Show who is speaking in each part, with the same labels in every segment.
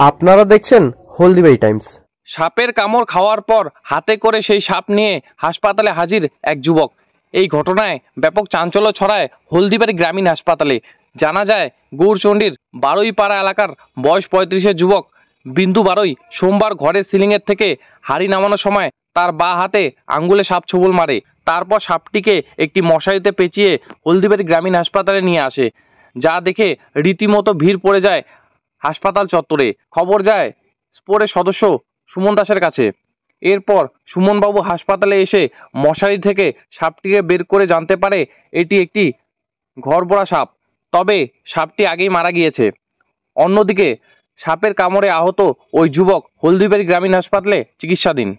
Speaker 1: আপনারা দেখছেন হলদিবাড়ি টাইমস।
Speaker 2: সাপের কামড় খাওয়ার পর হাতে করে সেই সাপ নিয়ে হাসপাতালে হাজির এক যুবক। এই ঘটনায় ব্যাপক চাঞ্চল্য ছড়ায় হলদিবাড়ি গ্রামীণ হাসপাতালে। জানা যায় গৌরচণ্ডীর বারুইপাড়া এলাকার বয়স 35-এর যুবক বিন্দু বারুই সোমবার ঘরের সিলিংয়ের থেকে হাড়ি নামানোর সময় তার বাঁ হাতে আঙ্গুলে সাপ ছোবল মারে। তারপর সাপটিকে একটি মশারিতে পেঁচিয়ে হলদিবাড়ি গ্রামীণ হাসপাতালে নিয়ে আসে, যা দেখে রীতিমতো ভিড় পড়ে যায় হাসপাতাল চত্বরে। খবর যায় স্পোরের সদস্য সুমন দাসের কাছে। এরপর সুমনবাবু হাসপাতালে এসে মশারি থেকে সাপটিকে বের করে জানতে পারে এটি একটি ঘরভরা সাপ, তবে সাপটি আগেই মারা গিয়েছে। অন্যদিকে সাপের কামড়ে আহত ওই যুবক হলদিবাড়ি গ্রামীণ হাসপাতালে চিকিৎসাধীন।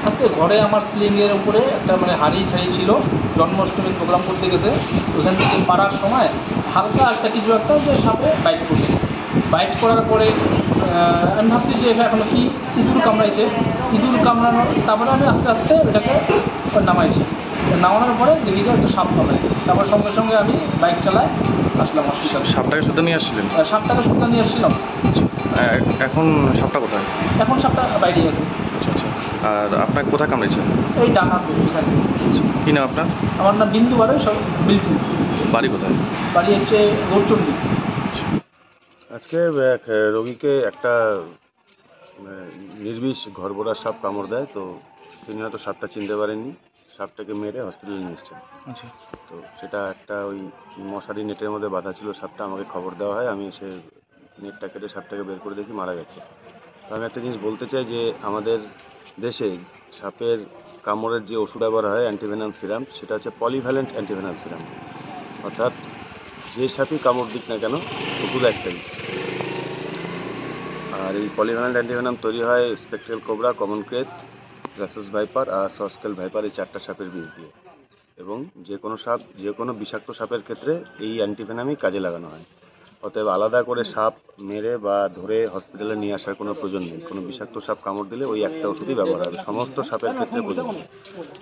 Speaker 3: আজকে ঘরে আমার সিলিংয়ের উপরে একটা হাড়ি ছিল, জন্মাষ্টমীর প্রোগ্রাম করতে গেছে, ওখান থেকে পারার সময় হালকা একটা কিছু একটা যে সাপে বাইট করছে। বাইট করার পরে আমি ভাবছি যে এটা এখনো কি ইঁদুর কামড়াইছে, ইঁদুর কামড়ানোর তারপরে আমি আস্তে আস্তে ওটাকে নামাইছি। নামানোর পরে দেখি যে একটা সাপ কামড়াইছে। তারপর সঙ্গে সঙ্গে আমি বাইক চালাই আসলাম হসপিটালে।
Speaker 2: সাপটাকে শুদ্ধ নিয়ে আসছিলেন?
Speaker 3: সাপটাকে শুদ্ধ নিয়ে আসছিলাম।
Speaker 2: এখন সাপটা কোথায়?
Speaker 3: এখন সাপটা বাইরে আছে।
Speaker 2: আচ্ছা আচ্ছা। আর আপনাকে কোথায় কামড়েছে?
Speaker 3: এই ডানা এখানে।
Speaker 2: কি নাম আপনার?
Speaker 3: আমার নাম বিন্দু বারুই, সব বিলকুল।
Speaker 2: বাড়ি কোথায়?
Speaker 3: বাড়ি হচ্ছে গৌরচণ্ডী।
Speaker 4: আজকে এক রোগীকে একটা নির্বিষ ঘরভরা সাপ কামড় দেয়, তো তিনি হয়তো সাপটা চিনতে পারেননি, সাপটাকে মেরে হসপিটালে নিয়ে এসছেন।
Speaker 2: আচ্ছা।
Speaker 4: তো সেটা একটা ওই মশারি নেটের মধ্যে বাঁধা ছিল সাপটা, আমাকে খবর দেওয়া হয়, আমি এসে নেটটা কেটে সাপটাকে বের করে দেখি মারা গেছে। তো আমি একটা জিনিস বলতে চাই যে আমাদের দেশে সাপের কামড়ের যে ওষুধ ব্যবহার হয় অ্যান্টিভেনাম সিরাম, সেটা হচ্ছে পলিভ্যালেন্ট অ্যান্টিভেনাম সিরাম, অর্থাৎ যে সাপই কামড় দিক না কেন ওষুধ একটাই। আর এই পলিভ্যালেন্ট অ্যান্টিভেনাম তৈরি হয় spectral cobra, common krait, Russell's viper আর সসকেল ভাইপার, এই 4টা সাপের বীজ দিয়ে। এবং যে কোনো সাপ, যে কোনো বিষাক্ত সাপের ক্ষেত্রে এই অ্যান্টিভেনামই কাজে লাগানো হয়। অতএব আলাদা করে সাপ মেরে বা ধরে হসপিটালে নিয়ে আসার কোনো প্রয়োজন নেই। কোনো বিষাক্ত সাপ কামড় দিলে ওই একটা ওষুধই ব্যবহার হবে, সমস্ত সাপের ক্ষেত্রে প্রয়োজন।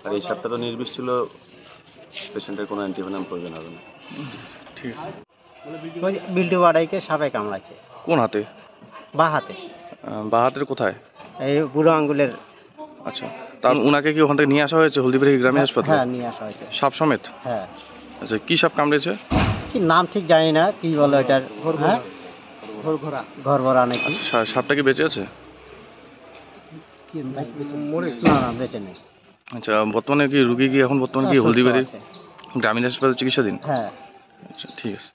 Speaker 4: আর এই সাপটা তো নির্বিষ ছিল, পেশেন্টের কোনো অ্যান্টিভেনাম প্রয়োজন হবে না।
Speaker 2: ঠিক আছে।
Speaker 5: বিল্টু বাড়াইকে সাপে কামড়াচ্ছে।
Speaker 2: কোন হাতে?
Speaker 5: বা হাতে।
Speaker 2: বা হাতের কোথায়?
Speaker 5: এই বুড়ো আঙ্গুলের।
Speaker 2: আচ্ছা, তার উনাকে কি ওখান থেকে নিয়ে আসা হয়েছে হলদিবাড়ি গ্রামীণ হাসপাতালে?
Speaker 5: হ্যাঁ, নিয়ে আসা হয়েছে।
Speaker 2: সাপ সমেত?
Speaker 5: হ্যাঁ।
Speaker 2: আচ্ছা, কি সাপ কামড়েছে?
Speaker 5: কি নাম ঠিক জানি না, কি বলে এটার? ঘরভরা নাকি।
Speaker 2: সাপটা কি বেঁচে আছে?
Speaker 5: না না, বেঁচে নেই।
Speaker 2: আচ্ছা, বর্তমানে কি রুগী কি এখন বর্তমানে কি হলদিবাড়ি গ্রামীণ হাসপাতালে চিকিৎসাধীন?
Speaker 5: হ্যাঁ।
Speaker 2: আচ্ছা, ঠিক আছে।